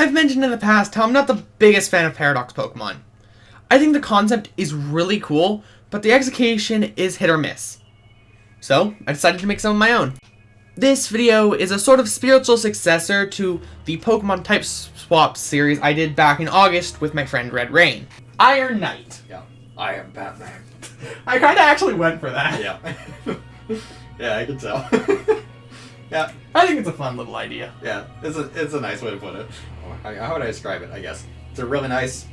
I've mentioned in the past how I'm not the biggest fan of Paradox Pokemon. I think the concept is really cool, but the execution is hit or miss. So, I decided to make some of my own. This video is a sort of spiritual successor to the Pokemon Type Swap series I did back in August with my friend Red Rain. Iron Knight. Yeah, I am Batman. I kinda actually went for that. Yeah. Yeah, I can tell. Yeah. I think it's a fun little idea. Yeah, it's a nice way to put it. How would I describe it, I guess? It's a really nice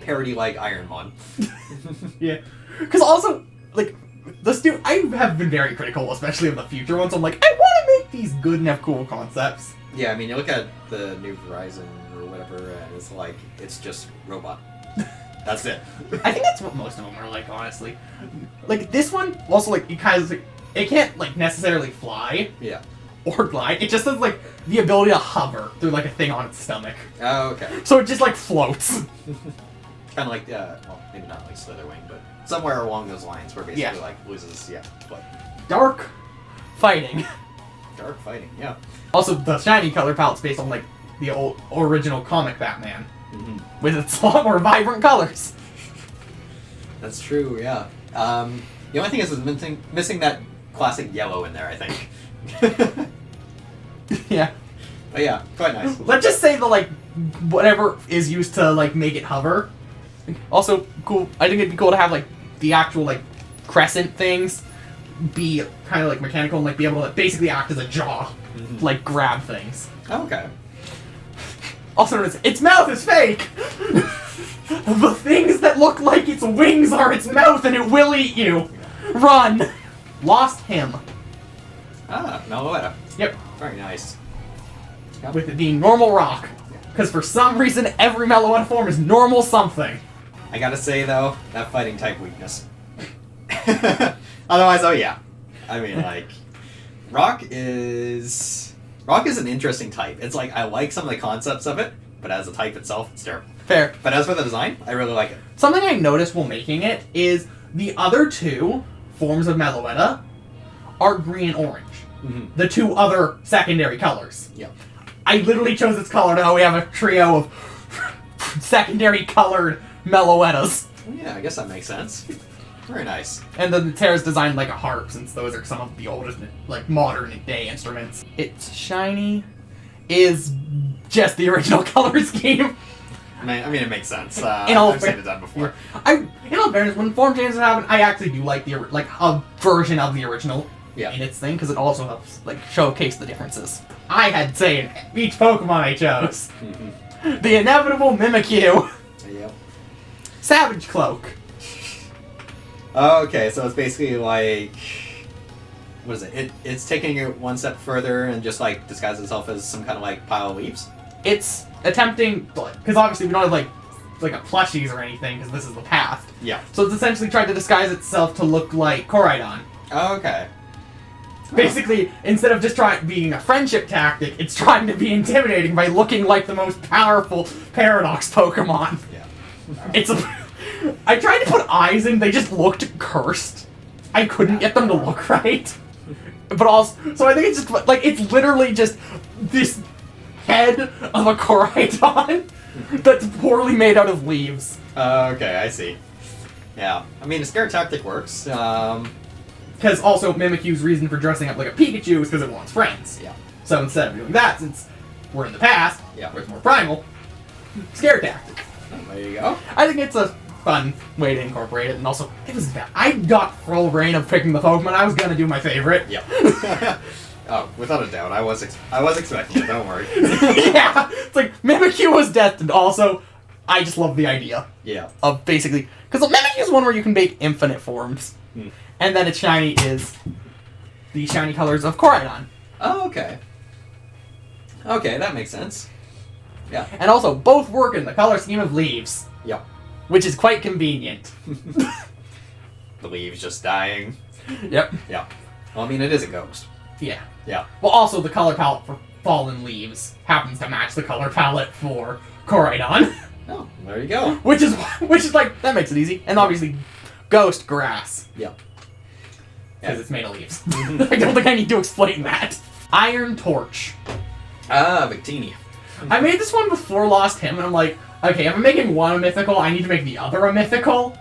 parody-like Ironmon. Yeah. Because also, like, I have been very critical, especially of the future ones. I'm like, I want to make these good and have cool concepts. Yeah, I mean, you look at the new Verizon or whatever, and it's like, it's just robot. That's it. I think that's what most of them are like, honestly. Like, this one, also, like, it can't, like, necessarily fly. Yeah. Or glide. It just has, like, the ability to hover through, like, a thing on its stomach. Oh, okay. So it just, like, floats. Kind of like, well, maybe not like Slitherwing, but somewhere along those lines where basically, like, loses, but... Dark fighting. Dark fighting, yeah. Also, the shiny color palette's based on, like, the old original comic Batman. Mm-hmm. With its a lot more vibrant colors. That's true, yeah. The only thing is missing that classic yellow in there, I think. Yeah. But yeah, quite nice. Let's just say the, like, whatever is used to, like, make it hover. Also, cool. I think it'd be cool to have, like, the actual, like, crescent things be kind of, like, mechanical and, like, be able to basically act as a jaw. Mm-hmm. Like, grab things. Oh, okay. Also, its mouth is fake! The things that look like its wings are its mouth and it will eat you! Run! Lost him. Ah, Meloetta. Yep. Very nice. Yep. With it being normal rock. Because for some reason, every Meloetta form is normal something. I gotta say, though, that fighting type weakness. Otherwise, oh yeah. I mean, like, Rock is an interesting type. It's like, I like some of the concepts of it, but as a type itself, it's terrible. Fair. But as for the design, I really like it. Something I noticed while making it is the other two forms of Meloetta are green and orange. Mm-hmm. The two other secondary colors. Yep. I literally chose its color, now we have a trio of secondary colored Meloettas. Yeah, I guess that makes sense. Very nice. And then the Terra's designed like a harp, since those are some of the oldest, like, modern day instruments. Its shiny is just the original color scheme. I mean, it makes sense. I've seen it done before. In all fairness, when form changes happen, I actually do like a version of the original in its thing, because it also helps, like, showcase the differences. I had say in each Pokemon I chose. Mm-hmm. The inevitable Mimikyu. Yep. Savage Cloak. Okay, so it's basically like, what is it? It's taking it one step further and just, like, disguises itself as some kind of, like, pile of leaves? It's attempting, because obviously we don't have, like a plushies or anything, because this is the past. Yeah. So it's essentially tried to disguise itself to look like Koraidon. Oh, okay. Basically, instead of just being a friendship tactic, it's trying to be intimidating by looking like the most powerful Paradox Pokemon. Yeah. I tried to put eyes in, they just looked cursed. I couldn't get them to look right. But also, so I think it's just, like, it's literally just this head of a Koraidon that's poorly made out of leaves. Okay, I see. Yeah. I mean, the scare tactic works. Because also, Mimikyu's reason for dressing up like a Pikachu is because it wants friends. Yeah. So instead of doing that, since we're in the past, where it's more primal, scare tactic. Oh, there you go. I think it's a fun way to incorporate it, and also, it was bad. I got full reign of picking the Pokemon. I was gonna do my favorite. Yep. Oh, without a doubt, I was expecting it. Don't worry. Yeah, it's like Mimikyu was destined. Also, I just love the idea. Yeah. Of basically, because Mimikyu is one where you can make infinite forms, and then its shiny is the shiny colors of Koraidon. Oh, okay. Okay, that makes sense. Yeah. And also, both work in the color scheme of leaves. Yep. Which is quite convenient. The leaves just dying. Yep. Yeah. Well, I mean, it is a ghost. Yeah. Yeah. Well, also, the color palette for fallen leaves happens to match the color palette for Koraidon. Oh, there you go. Which is like, that makes it easy. And obviously, ghost grass. Yep. Because it's made of leaves. I don't think I need to explain that. Iron Torch. Ah, Victini. I made this one before Lost Him, and I'm like, okay, if I'm making one a mythical, I need to make the other a mythical.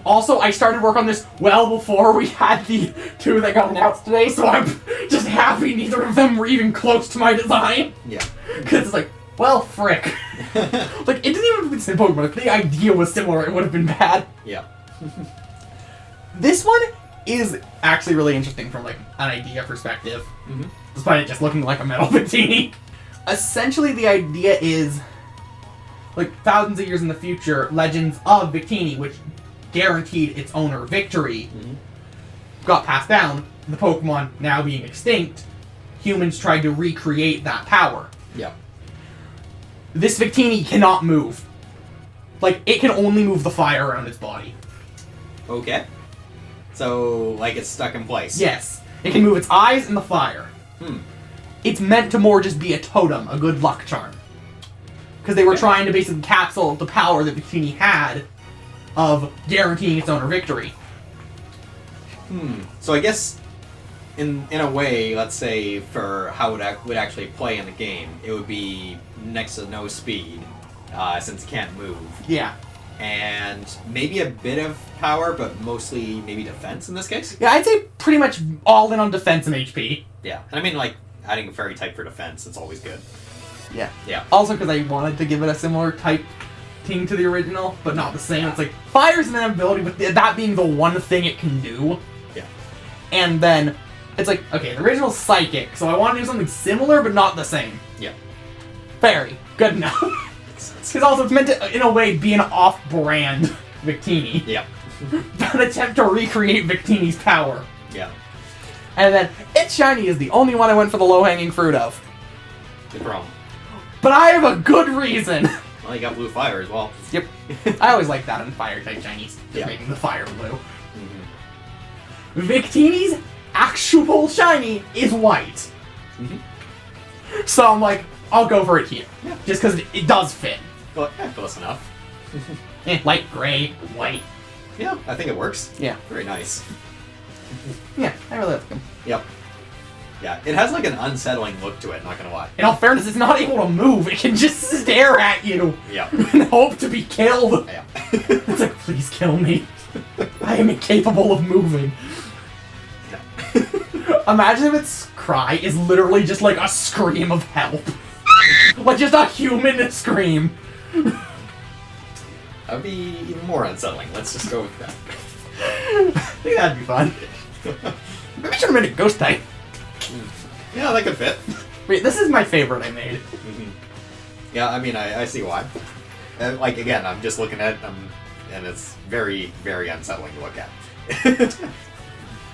Also, I started work on this well before we had the 2 that got announced today, so I'm just happy neither of them were even close to my design. Yeah. Because it's like, well, frick. Like, it didn't even have to be the same Pokemon. If the idea was similar, it would have been bad. Yeah. This one is actually really interesting from, like, an idea perspective. Despite it just looking like a metal Victini. Essentially, the idea is, like, thousands of years in the future, legends of Victini, which guaranteed its owner victory, got passed down. The Pokemon now being extinct, humans tried to recreate that power. Yeah. This Victini cannot move. Like, it can only move the fire around its body. Okay. So, like, it's stuck in place. Yes. It can move its eyes and the fire. It's meant to more just be a totem, a good luck charm. Because they were trying to basically capsule the power that Victini had of guaranteeing its owner victory. So I guess, in a way, let's say, for how it would actually play in the game, it would be next to no speed, since it can't move. Yeah. And maybe a bit of power, but mostly maybe defense in this case? Yeah, I'd say pretty much all in on defense and HP. Yeah. And I mean, like, adding a fairy type for defense, it's always good. Yeah. Yeah. Also because I wanted to give it a similar type team to the original, but not the same. It's like, fire's an ability, but that being the one thing it can do. Yeah. And then, it's like, okay, the original's psychic, so I want to do something similar, but not the same. Yeah. Fairy. Good enough. Because also, it's meant to, in a way, be an off-brand Victini. Yeah. An attempt to recreate Victini's power. Yeah. And then, its shiny is the only one I went for the low-hanging fruit of. The Chrome. But I have a good reason. Well, you got blue fire as well. Yep. I always like that in fire-type shinies. Just making the fire blue. Victini's actual shiny is white. So I'm like, I'll go for it here. Yeah. Just because it does fit. Well, yeah, close enough. Light gray, white. Yeah, I think it works. Yeah. Very nice. Yeah, I really like them. Yep. Yeah, it has like an unsettling look to it, not gonna lie. In all fairness, it's not able to move. It can just stare at you. Yeah. And hope to be killed. Yeah. It's like, please kill me. I am incapable of moving. Imagine if its cry is literally just like a scream of help. Like just a human scream. That would be even more unsettling. Let's just go with that. I think that'd be fun. Maybe I should have made a ghost type. Yeah, that could fit. Wait, this is my favorite I made. Yeah, I mean, I see why. Like, again, I'm just looking at it, and it's very, very unsettling to look at.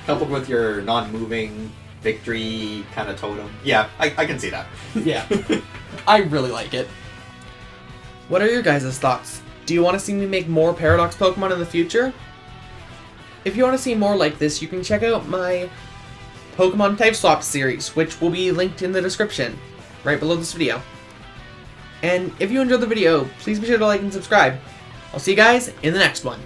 Coupled with your non-moving victory kind of totem. Yeah, I can see that. Yeah. I really like it. What are your guys' thoughts? Do you want to see me make more Paradox Pokemon in the future? If you want to see more like this, you can check out my Pokemon Type Swap series, which will be linked in the description, right below this video. And if you enjoyed the video, please be sure to like and subscribe. I'll see you guys in the next one.